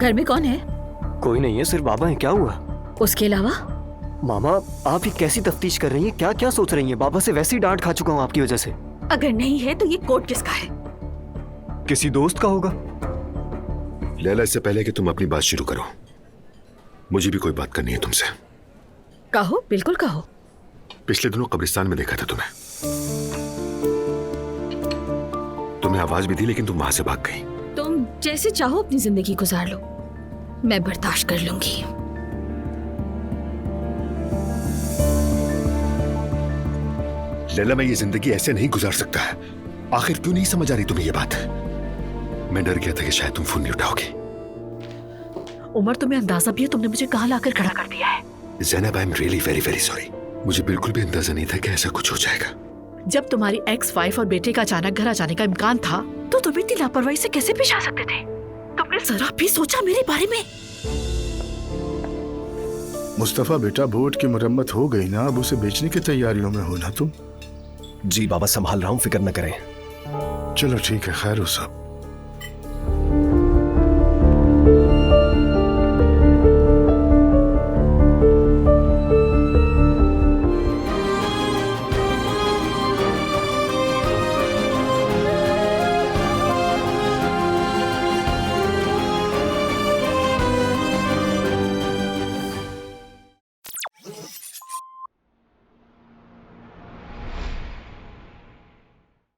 घर में कौन है? कोई नहीं है, सिर्फ बाबा हैं। क्या हुआ? उसके अलावा? मामा, आप ये कैसी तफ्तीश कर रही हैं? क्या क्या सोच रही हैं? बाबा से वैसे ही डांट खा चुका हूँ आपकी वजह से। अगर नहीं है तो ये कोट किसका है? किसी दोस्त का होगा। लैला, इससे पहले कि तुम अपनी बात शुरू करो, मुझे भी कोई बात करनी है तुमसे। कहो, बिल्कुल कहो। पिछले दिनों कब्रिस्तान में देखा था तुम्हें आवाज भी दी, लेकिन तुम वहां से भाग गई। तुम जैसे चाहो अपनी जिंदगी गुजार लो, मैं बर्दाश्त कर लूंगी। लैला, मैं ये जिंदगी ऐसे नहीं गुजार सकता है। आखिर क्यों नहीं समझ आ रही तुम्हें ये बात? मैं डर गया था कि शायद तुम फोन नहीं उठाओगे। उमर, तुम्हें अंदाजा भी है तुमने मुझे कहाँ लाकर खड़ा कर दिया है? Zainab, I am really very very sorry. मुझे बिल्कुल भी अंदाजा नहीं था कि ऐसा कुछ हो जाएगा। जब तुम्हारी एक्स वाइफ और बेटे का अचानक घर आ जाने का इम्कान था तो तुम इतनी लापरवाही से कैसे पेश आ सकते थे? तुमने जरा भी सोचा मेरे बारे में? मुस्तफा बेटा, बोट की मरम्मत हो गई ना, अब उसे बेचने की तैयारियों में हो ना तुम? जी बाबा, संभाल रहा हूँ, फिक्र न करें। चलो ठीक है, खैर हो सब।